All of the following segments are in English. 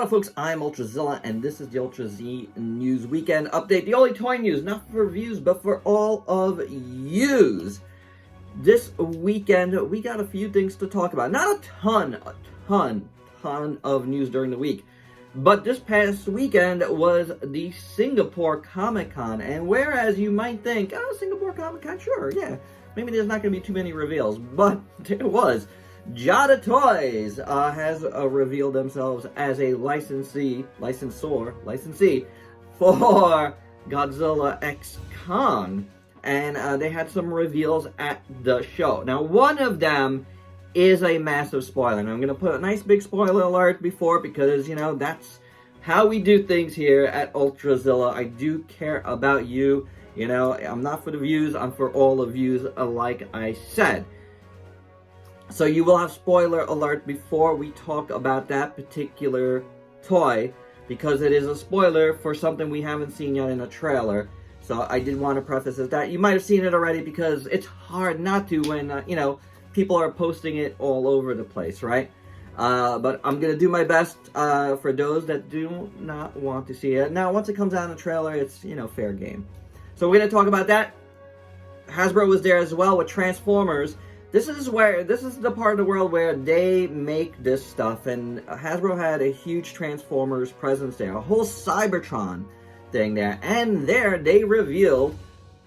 folks, I'm Ultrazilla, and this is the Ultra Z News Weekend Update. The only toy news, not for reviews, but for all of yous. This weekend, we got a few things to talk about. Not a ton of news during the week. But this past weekend was the Singapore Comic-Con, and whereas you might think, oh, Singapore Comic-Con, sure, yeah, maybe there's not going to be too many reveals, but there was. JADA Toys has revealed themselves as a licensee for Godzilla X Kong, and they had some reveals at the show. Now, one of them is a massive spoiler, and I'm going to put a nice big spoiler alert before, because, you know, that's how we do things here at Ultrazilla. I do care about you. You know, I'm not for the views, I'm for all the views, like I said. So you will have spoiler alert before we talk about that particular toy, because it is a spoiler for something we haven't seen yet in a trailer. So I did want to preface as that. You might have seen it already, because it's hard not to when, you know, people are posting it all over the place, right? But I'm going to do my best for those that do not want to see it. Now, once it comes out in the trailer, it's, you know, fair game. So we're going to talk about that. Hasbro was there as well with Transformers. This is the part of the world where they make this stuff, and Hasbro had a huge Transformers presence there, a whole Cybertron thing there, and there they revealed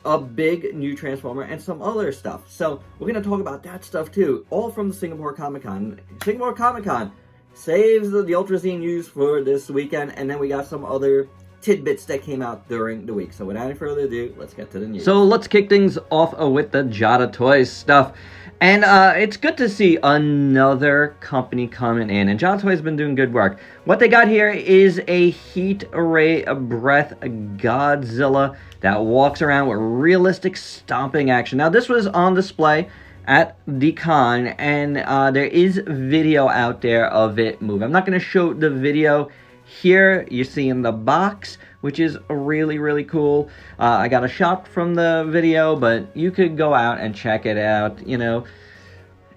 a big new Transformer and some other stuff. So we're going to talk about that stuff too, all from the Singapore Comic-Con. Singapore Comic-Con saves the Ultra Z news for this weekend, and then we got some other tidbits that came out during the week. So without any further ado, let's get to the news. So let's kick things off with the JADA Toys stuff. And it's good to see another company coming in. And JADA Toys has been doing good work. What they got here is a heat ray breath Godzilla that walks around with realistic stomping action. Now, this was on display at the con, and there is video out there of it moving. I'm not going to show the video here. You see in the box, which is really, really cool. I got a shot from the video, but you could go out and check it out. You know,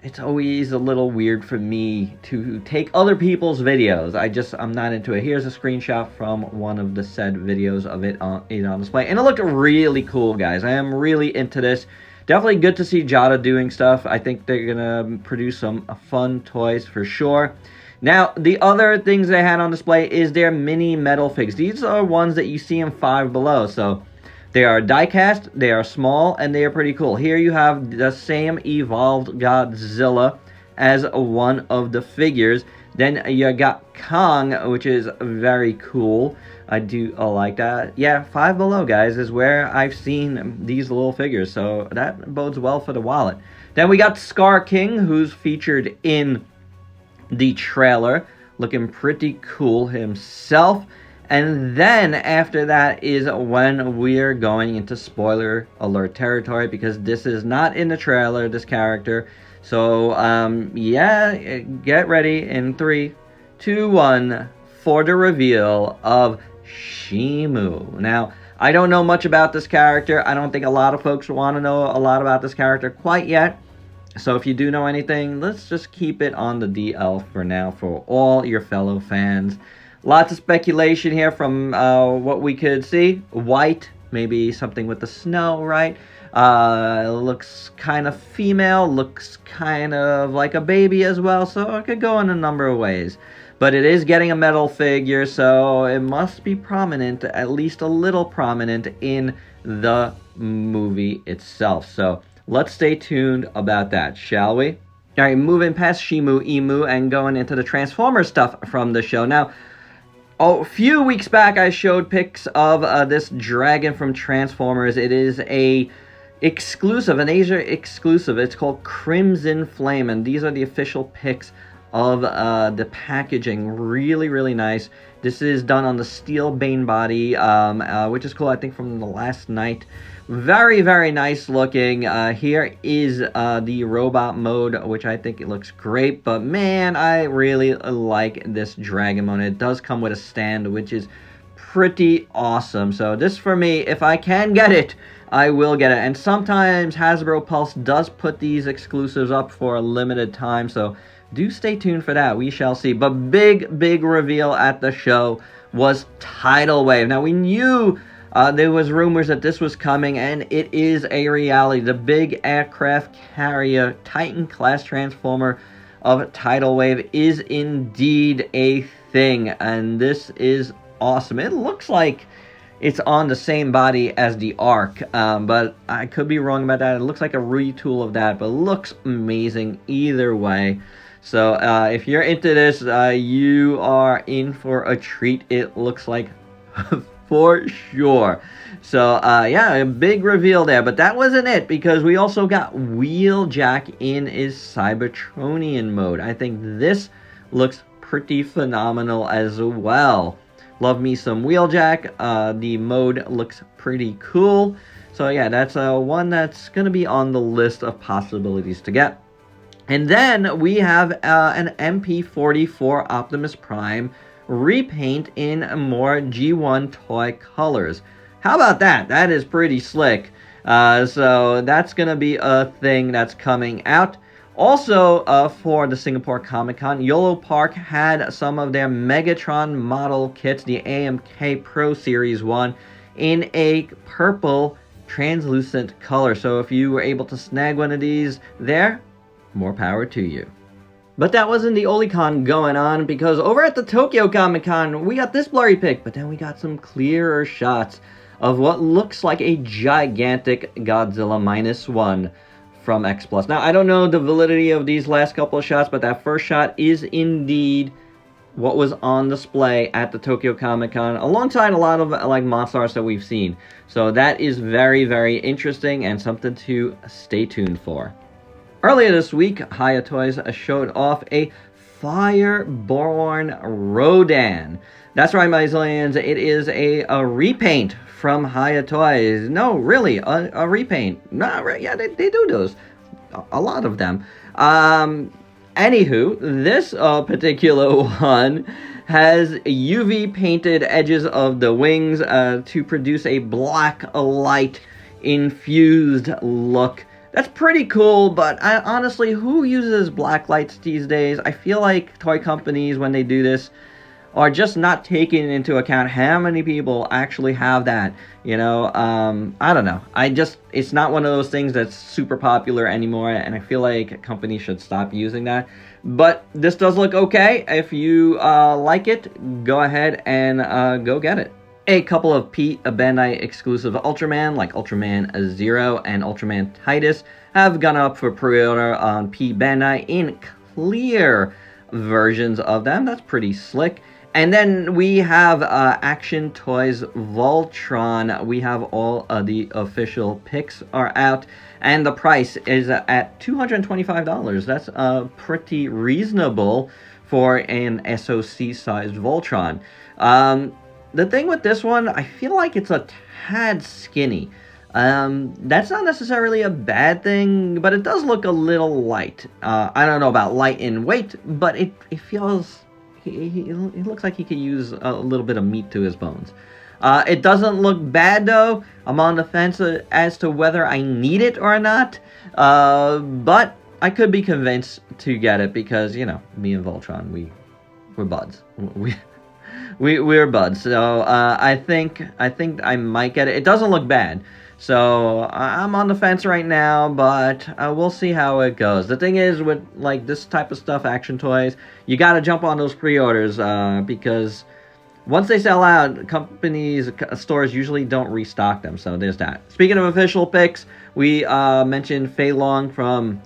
it's always a little weird for me to take other people's videos. I'm not into it. Here's a screenshot from one of the said videos of it on display, and it looked really cool, guys. I am really into this. Definitely good to see JADA doing stuff. I think they're gonna produce some fun toys for sure. Now, the other things they had on display is their mini metal figs. These are ones that you see in Five Below. So they are die-cast, they are small, and they are pretty cool. Here you have the same evolved Godzilla as one of the figures. Then you got Kong, which is very cool. I do like that. Yeah, Five Below, guys, is where I've seen these little figures. So that bodes well for the wallet. Then we got Scar King, who's featured in the trailer, looking pretty cool himself. And then after that is when we're going into spoiler alert territory, because this is not in the trailer, this character. So yeah, get ready in 3, 2, 1 for the reveal of Shimu. Now, I don't know much about this character. I don't think a lot of folks want to know a lot about this character quite yet. So if you do know anything, let's just keep it on the DL for now for all your fellow fans. Lots of speculation here from what we could see. White, maybe something with the snow, right? Looks kind of female, looks kind of like a baby as well, so it could go in a number of ways. But it is getting a metal figure, so it must be prominent, at least a little prominent in the movie itself. So let's stay tuned about that, shall we? All right, moving past Shimu, Emu, and going into the Transformers stuff from the show. Now, a few weeks back, I showed pics of this dragon from Transformers. It is an Asia exclusive. It's called Crimson Flame, and these are the official pics of the packaging. Really, really nice. This is done on the steel Bane body, which is cool, I think, from the last night. Very, very nice looking. Here is the robot mode, which I think it looks great. But man, I really like this dragon mode. It does come with a stand, which is pretty awesome. So this, for me, if I can get it, I will get it. And sometimes Hasbro Pulse does put these exclusives up for a limited time. So do stay tuned for that. We shall see. But big reveal at the show was Tidal Wave. Now, we knew there was rumors that this was coming, and it is a reality. The big aircraft carrier Titan-class transformer of Tidal Wave is indeed a thing, and this is awesome. It looks like it's on the same body as the Arc, but I could be wrong about that. It looks like a retool of that, but it looks amazing either way. So if you're into this, you are in for a treat, it looks like, for sure. So yeah, a big reveal there, but that wasn't it, because we also got Wheeljack in his Cybertronian mode. I think this looks pretty phenomenal as well. Love me some Wheeljack. The mode looks pretty cool. So yeah, that's one that's going to be on the list of possibilities to get. And then we have an MP44 Optimus Prime repaint in more G1 toy colors. How about that? That is pretty slick. So that's going to be a thing that's coming out. Also, for the Singapore Comic-Con, YOLO Park had some of their Megatron model kits, the AMK Pro Series 1, in a purple translucent color. So if you were able to snag one of these there, more power to you. But that wasn't the only con going on, because over at the Tokyo Comic-Con, we got this blurry pic, but then we got some clearer shots of what looks like a gigantic Godzilla -1 from X+. Now, I don't know the validity of these last couple of shots, but that first shot is indeed what was on display at the Tokyo Comic-Con, alongside a lot of like monsters that we've seen. So that is very interesting and something to stay tuned for. Earlier this week, Hiya Toys showed off a Fireborn Rodan. That's right, my zillions, it is a repaint from Hiya Toys. No, really, a repaint. No, yeah, they do those. A lot of them. Anywho, this particular one has UV painted edges of the wings to produce a black light infused look. That's pretty cool, but honestly, who uses black lights these days? I feel like toy companies, when they do this, are just not taking into account how many people actually have that. You know, I don't know. It's not one of those things that's super popular anymore, and I feel like companies should stop using that. But this does look okay. If you like it, go ahead and go get it. A couple of Pete Bandai exclusive Ultraman, like Ultraman Zero and Ultraman Titus, have gone up for pre-order on Pete Bandai in clear versions of them. That's pretty slick. And then we have Action Toys Voltron. We have all of the official pics are out, and the price is at $225. That's pretty reasonable for an SoC-sized Voltron. The thing with this one, I feel like it's a tad skinny. That's not necessarily a bad thing, but it does look a little light. I don't know about light in weight, but it feels... He looks like he could use a little bit of meat to his bones. It doesn't look bad, though. I'm on the fence as to whether I need it or not. But I could be convinced to get it because, you know, me and Voltron, we're buds. We're buds. So I think I might get it. It doesn't look bad. So I'm on the fence right now, but we'll see how it goes. The thing is, with like this type of stuff, Action Toys, you got to jump on those pre-orders because once they sell out, stores usually don't restock them. So there's that. Speaking of official picks, we mentioned Fei Long from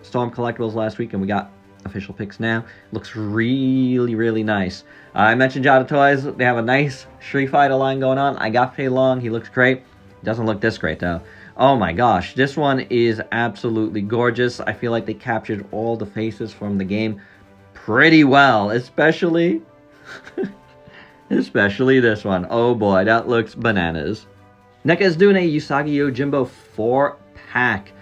Storm Collectibles last week, and we got official picks now. Looks really nice. I mentioned JADA Toys. They have a nice Street Fighter line going on. I got Fei Long. He looks great. Doesn't look this great, though. Oh my gosh, this one is absolutely gorgeous. I feel like they captured all the faces from the game pretty well, especially this one. Oh boy, that looks bananas. NECA is doing a Usagi Yojimbo 4-pack.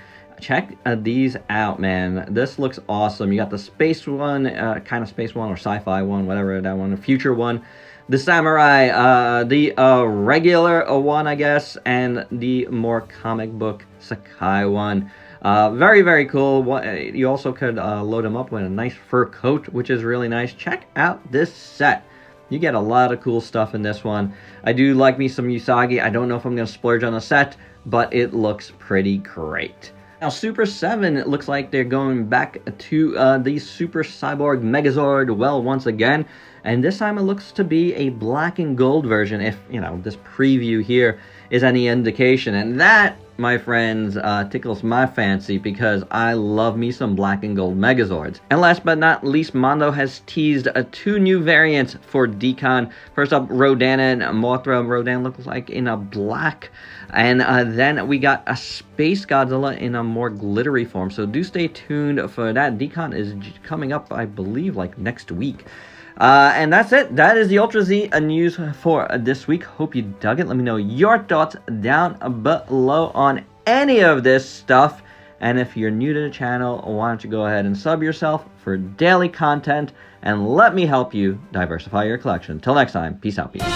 Check these out, man. This looks awesome. You got the space one, kind of space one or sci-fi one, whatever that one, the future one. The samurai, the regular one, I guess, and the more comic book Sakai one. Very, very cool. You also could load them up with a nice fur coat, which is really nice. Check out this set. You get a lot of cool stuff in this one. I do like me some Usagi. I don't know if I'm going to splurge on a set, but it looks pretty great. Now, Super 7, it looks like they're going back to the Super Cyborg Megazord once again. And this time it looks to be a black and gold version, if, you know, this preview here is any indication. And that, my friends, tickles my fancy because I love me some black and gold Megazords. And last but not least, Mondo has teased 2 new variants for Decon. First up, Rodan and Mothra. Rodan looks like in a black. And then we got a Space Godzilla in a more glittery form. So do stay tuned for that. Decon is coming up, I believe, like next week. And that's it. That is the Ultra Z news for this week. Hope you dug it. Let me know your thoughts down below on any of this stuff. And if you're new to the channel, why don't you go ahead and sub yourself for daily content and let me help you diversify your collection. Till next time, peace out, people.